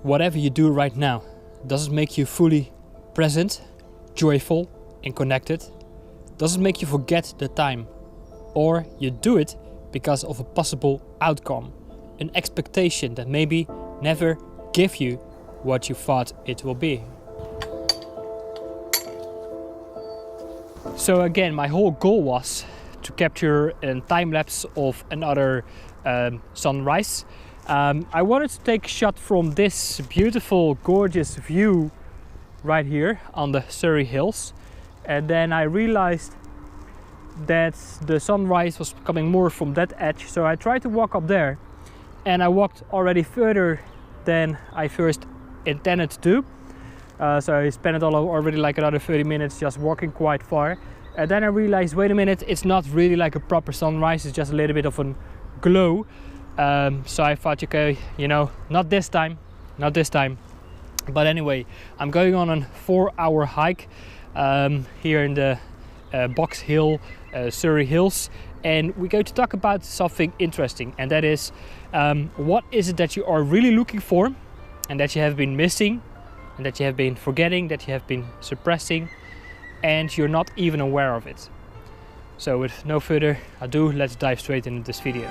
whatever you do right now, does it make you fully present, joyful and connected? Does it make you forget the time? Or you do it because of a possible outcome, an expectation that maybe never give you what you thought it will be. So again, my whole goal was to capture a time lapse of another sunrise. I wanted to take a shot from this beautiful, gorgeous view right here on the Surrey hills, and then I realized that the sunrise was coming more from that edge, so I tried to walk up there, and I walked already further than I first intended to do. So I spent it already like another 30 minutes just walking quite far, and then I realized, wait a minute, it's not really like a proper sunrise, it's just a little bit of a glow. So I thought, okay, you know, not this time. But anyway, I'm going on a 4-hour hike here in the Box Hill, Surrey Hills, and we're going to talk about something interesting, and that is what is it that you are really looking for and that you have been missing and that you have been forgetting, that you have been suppressing, and you're not even aware of it. So with no further ado, let's dive straight into this video.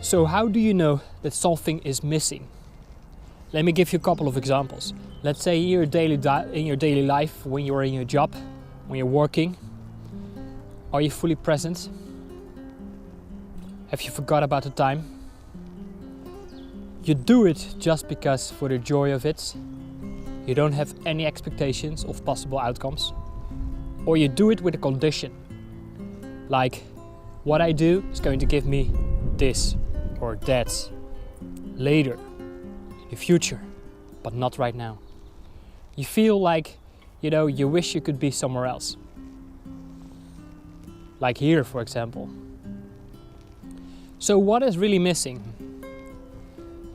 So how do you know that something is missing? Let me give you a couple of examples. Let's say in your daily life, when you're in your job, when you're working, are you fully present? Have you forgot about the time? You do it just because for the joy of it. You don't have any expectations of possible outcomes. Or you do it with a condition. Like, what I do is going to give me this or that later, in the future, but not right now. You feel like, you know, you wish you could be somewhere else. Like here, for example. So what is really missing?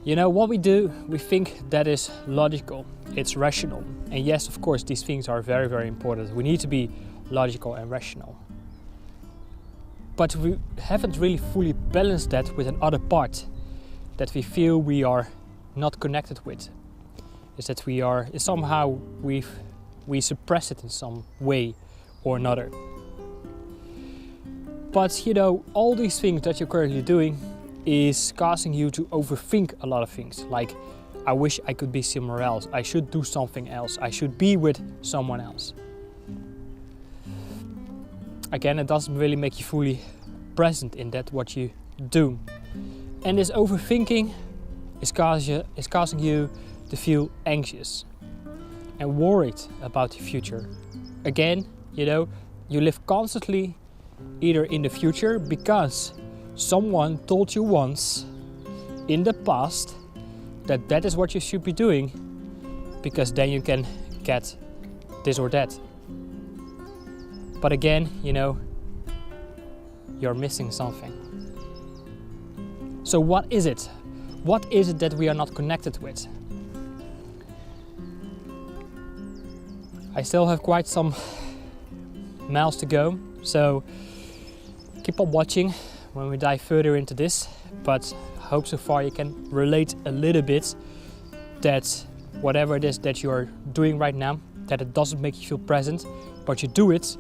You know, what we do, we think that is logical, it's rational. And yes, of course, these things are very, very important. We need to be logical and rational. But we haven't really fully balanced that with another part that we feel we are not connected with. Is that we are somehow we suppress it in some way or another. But you know, all these things that you're currently doing is causing you to overthink a lot of things. Like, I wish I could be somewhere else. I should do something else. I should be with someone else. Again, it doesn't really make you fully present in that what you do. And this overthinking is causing you to feel anxious and worried about the future. Again, you know, you live constantly either in the future because someone told you once in the past that that is what you should be doing, because then you can get this or that. But again, you know, you're missing something. So what is it? What is it that we are not connected with? I still have quite some miles to go, so keep on watching when we dive further into this. But I hope so far you can relate a little bit that whatever it is that you're doing right now, that it doesn't make you feel present, but you do it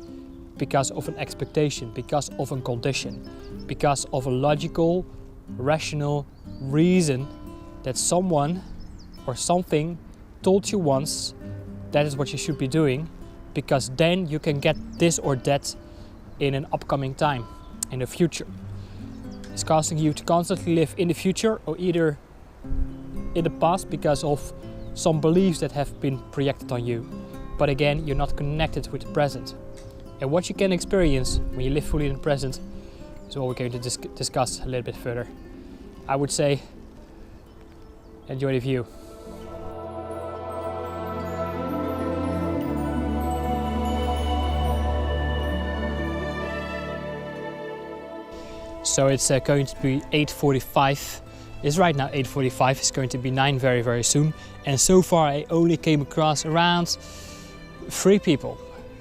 because of an expectation, because of a condition, because of a logical, rational reason that someone or something told you once that is what you should be doing, because then you can get this or that in an upcoming time, in the future. It's causing you to constantly live in the future or either in the past because of some beliefs that have been projected on you. But again, you're not connected with the present. And what you can experience when you live fully in the present is what we're going to discuss a little bit further. I would say, enjoy the view. So it's going to be 8:45. It's right now 8:45. It's going to be 9 very, very soon. And so far I only came across around 3 people.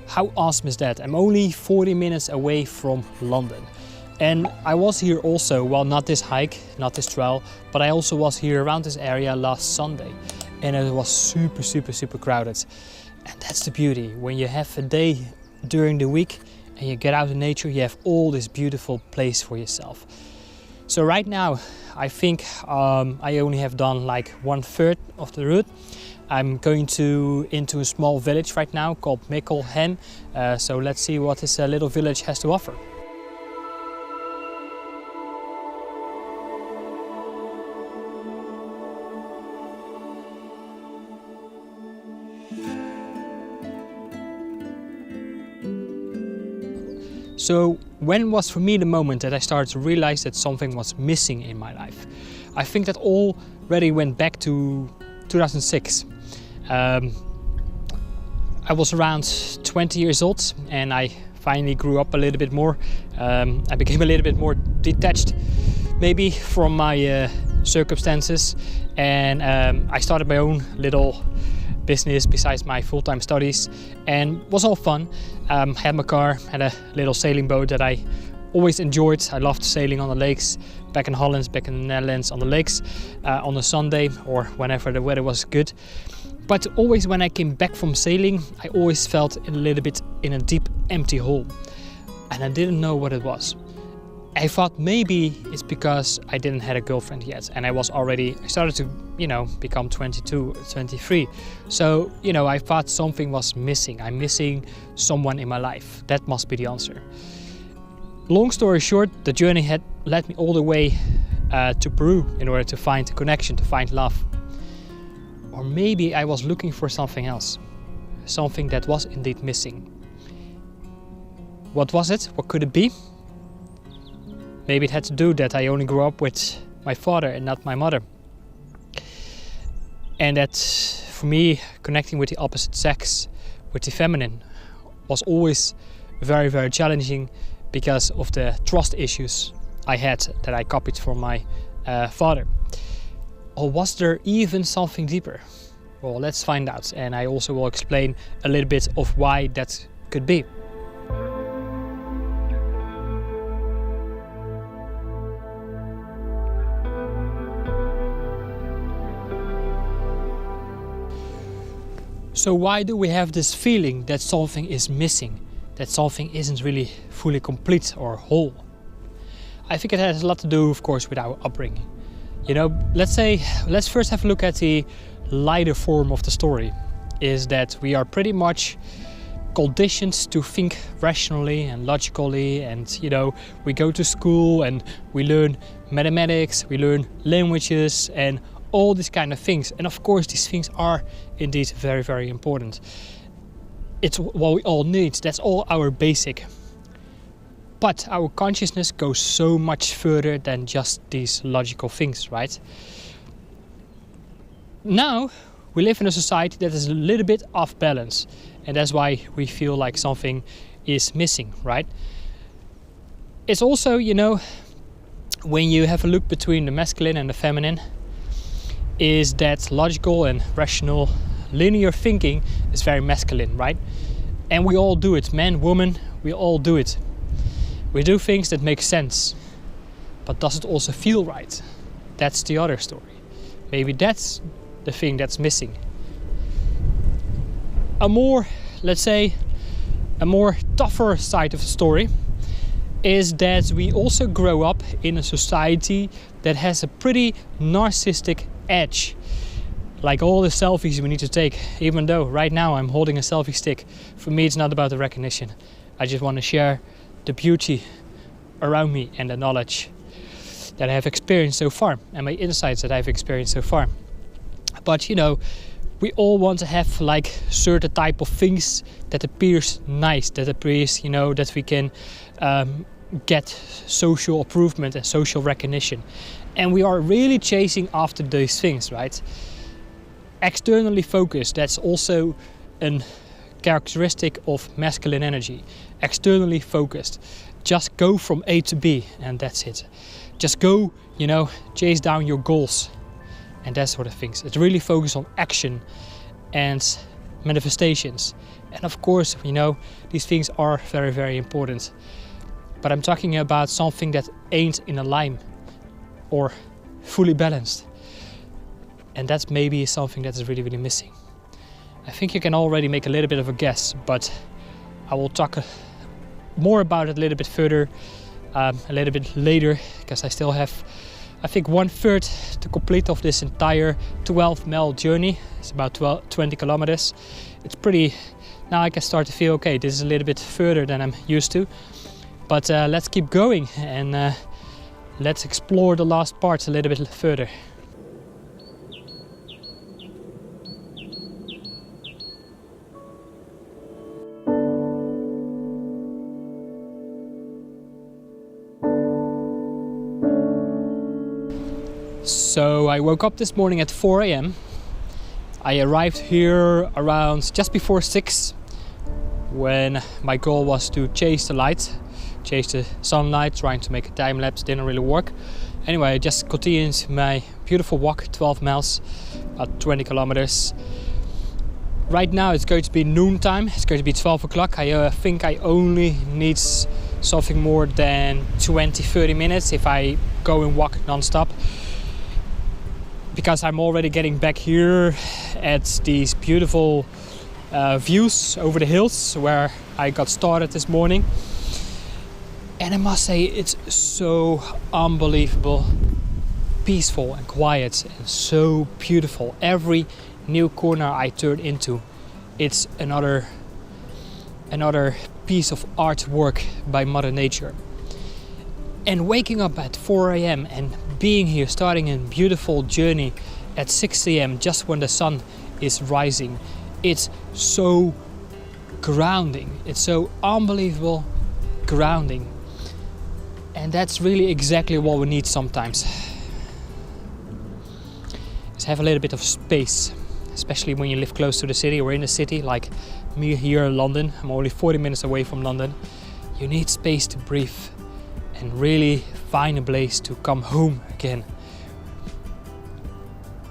How awesome is that? I'm only 40 minutes away from London. And I was here also, well, not this hike, not this trail, but I also was here around this area last Sunday. And it was super, super, super crowded. And that's the beauty. When you have a day during the week and you get out in nature, you have all this beautiful place for yourself. So right now, I think I only have done like 1/3 of the route. I'm going into a small village right now called Mickleham. So let's see what this little village has to offer. So when was for me the moment that I started to realize that something was missing in my life? I think that already went back to 2006. I was around 20 years old and I finally grew up a little bit more. I became a little bit more detached maybe from my circumstances, and I started my own little business besides my full-time studies, and was all fun. Had my car, had a little sailing boat that I always enjoyed. I loved sailing on the lakes, back in Holland, back in the Netherlands, on the lakes on a Sunday or whenever the weather was good. But always when I came back from sailing, I always felt a little bit in a deep empty hole, and I didn't know what it was. I thought maybe it's because I didn't have a girlfriend yet, and I started to, become 22, 23. So, I thought something was missing. I'm missing someone in my life. That must be the answer. Long story short, the journey had led me all the way to Peru in order to find a connection, to find love. Or maybe I was looking for something else, something that was indeed missing. What was it? What could it be? Maybe it had to do that I only grew up with my father and not my mother. And that for me, connecting with the opposite sex, with the feminine, was always very, very challenging because of the trust issues I had that I copied from my father. Or was there even something deeper? Well, let's find out. And I also will explain a little bit of why that could be. So why do we have this feeling that something is missing, that something isn't really fully complete or whole? I think it has a lot to do, of course, with our upbringing. Let's first have a look at the lighter form of the story, is that we are pretty much conditioned to think rationally and logically, and we go to school and we learn mathematics, we learn languages and all these kind of things. And of course these things are indeed very, very important. It's what we all need, that's all our basic. But our consciousness goes so much further than just these logical things, right? Now we live in a society that is a little bit off balance, and that's why we feel like something is missing, right? It's also, when you have a look between the masculine and the feminine, is that logical and rational linear thinking is very masculine, right? And we all do it, man, woman, we all do it. We do things that make sense, but does it also feel right? That's the other story. Maybe that's the thing that's missing. A more tougher side of the story is that we also grow up in a society that has a pretty narcissistic edge. Like all the selfies we need to take, even though right now I'm holding a selfie stick. For me it's not about the recognition. I just want to share the beauty around me and the knowledge that I have experienced so far and my insights that I've experienced so far. But we all want to have like certain type of things that appears nice, that appears, that we can get social improvement and social recognition. And we are really chasing after those things, right? Externally focused, that's also a characteristic of masculine energy. Externally focused. just go from A to B, and that's it. Just go, you know, chase down your goals and that sort of things. It's really focused on action and manifestations. And of course, you know, these things are very, very important. But I'm talking about something that ain't in a line or fully balanced. And that's maybe something that is really, really missing. I think you can already make a little bit of a guess, but I will talk more about it a little bit further, a little bit later, because I still have, I think, 1/3 to complete of this entire 12-mile journey. It's about 20 kilometers. It's pretty, now I can start to feel, okay, this is a little bit further than I'm used to. But let's keep going and let's explore the last parts a little bit further. So I woke up this morning at 4 a.m. I arrived here around just before 6, when my goal was to chase the light, chase the sunlight, trying to make a time lapse. Didn't really work. Anyway, I just continued my beautiful walk, 12 miles, about 20 kilometers. Right now it's going to be noontime, it's going to be 12 o'clock. I think I only need something more than 20-30 minutes if I go and walk non-stop. Because I'm already getting back here at these beautiful views over the hills where I got started this morning. And I must say, it's so unbelievable, peaceful and quiet and so beautiful. Every new corner I turn into, it's another piece of artwork by Mother Nature. And waking up at 4 a.m. and being here, starting a beautiful journey at 6 a.m. just when the sun is rising, it's so grounding. It's so unbelievable grounding. And that's really exactly what we need sometimes. Is have a little bit of space, especially when you live close to the city or in the city, like me here in London. I'm only 40 minutes away from London. You need space to breathe and really find a place to come home again.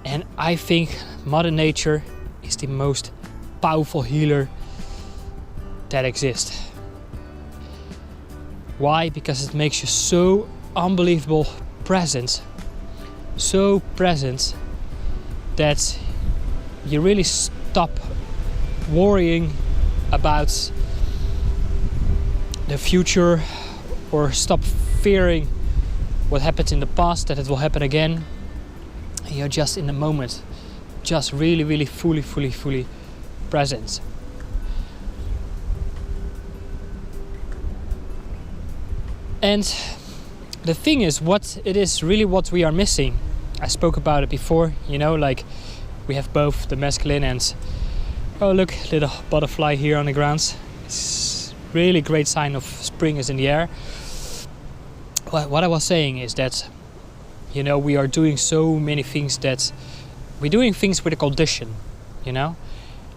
And I think Mother Nature is the most powerful healer that exists. Why? Because it makes you so unbelievable present, so present that you really stop worrying about the future or stop fearing what happened in the past, that it will happen again. And you're just in the moment, just really, really fully present. And the thing is, what it is really what we are missing. I spoke about it before, you know, like we have both the masculine and, oh look, little butterfly here on the ground. It's really great sign of spring is in the air. Well, what I was saying is that, you know, we are doing so many things that we're doing things with a condition, you know,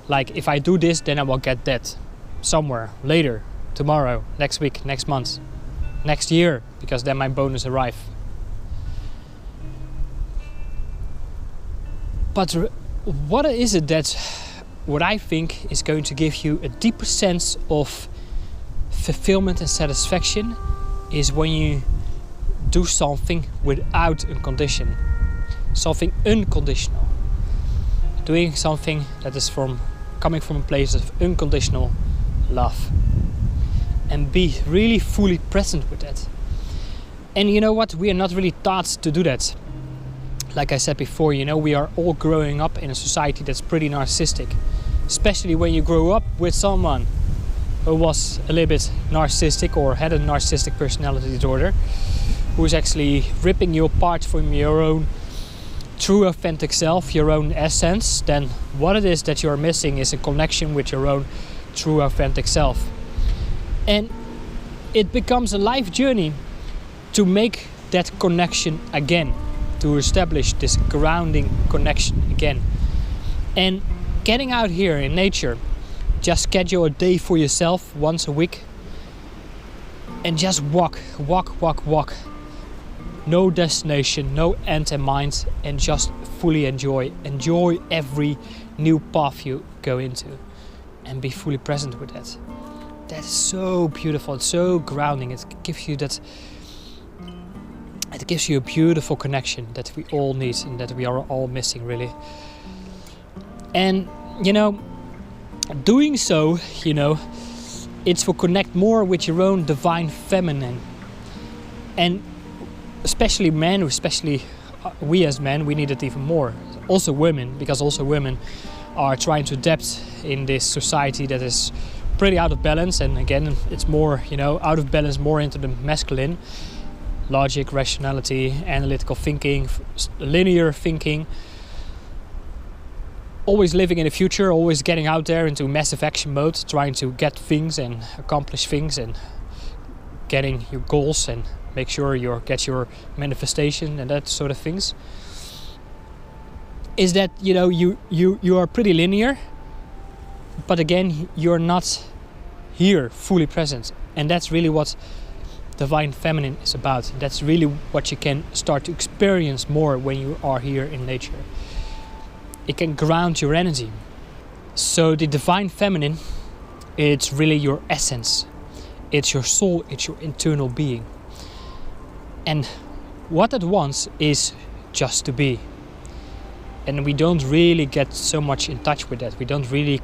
like if I do this, then I will get that somewhere later, tomorrow, next week, next month, next year, because then my bonus arrive. But what is it that what I think is going to give you a deeper sense of fulfillment and satisfaction is when you do something without a condition, something unconditional, doing something that is coming from a place of unconditional love, and be really fully present with that. And you know what? We are not really taught to do that. Like I said before, you know, we are all growing up in a society that's pretty narcissistic, especially when you grow up with someone who was a little bit narcissistic or had a narcissistic personality disorder, who is actually ripping you apart from your own true authentic self, your own essence. Then what it is that you are missing is a connection with your own true authentic self. And it becomes a life journey to make that connection again, to establish this grounding connection again. And getting out here in nature, just schedule a day for yourself once a week and just walk. No destination, no end in mind, and just fully enjoy every new path you go into, and be fully present with that. That is so beautiful. It's so grounding. It gives you a beautiful connection that we all need and that we are all missing, really. And you know, doing so, you know, it's to connect more with your own divine feminine. And especially men, especially we as men, we need it even more. Also women, because also women are trying to adapt in this society that is pretty out of balance. And again, it's more, you know, out of balance, more into the masculine. Logic, rationality, analytical thinking, linear thinking. Always living in the future, always getting out there into massive action mode, trying to get things and accomplish things and getting your goals and make sure you get your manifestation and that sort of things. Is that, you know, you are pretty linear, but again, you're not here fully present. And that's really what divine feminine is about. That's really what you can start to experience more when you are here in nature. It can ground your energy. So the divine feminine, it's really your essence. It's your soul, it's your internal being. And what it wants is just to be. And we don't really get so much in touch with that. We don't really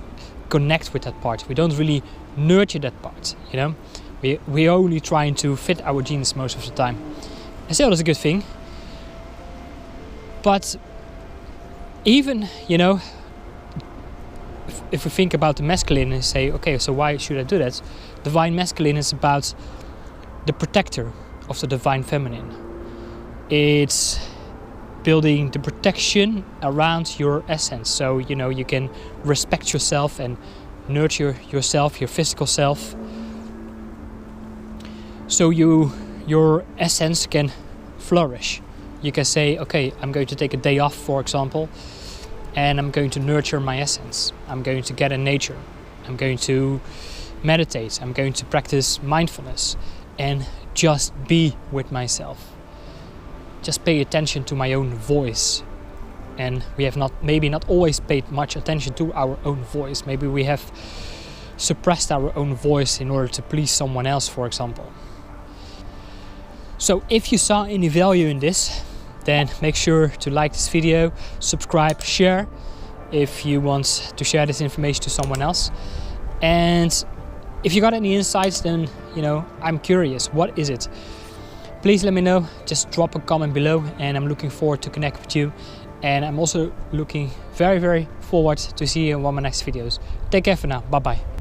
connect with that part. We don't really nurture that part, you know. We're only trying to fit our genes most of the time. And still, that's a good thing. But even, you know, if we think about the masculine and say, okay, so why should I do that? Divine masculine is about the protector of the divine feminine. It's building the protection around your essence. So, you know, you can respect yourself and nurture yourself, your physical self. So your essence can flourish. You can say, okay, I'm going to take a day off, for example, and I'm going to nurture my essence. I'm going to get in nature. I'm going to meditate. I'm going to practice mindfulness and just be with myself. Just pay attention to my own voice. And we have maybe not always paid much attention to our own voice. Maybe we have suppressed our own voice in order to please someone else, for example. So if you saw any value in this, then make sure to like this video, subscribe, share if you want to share this information to someone else. And if you got any insights, then, you know, I'm curious, what is it? Please let me know, just drop a comment below, and I'm looking forward to connect with you. And I'm also looking very, very forward to see you in one of my next videos. Take care for now, bye bye.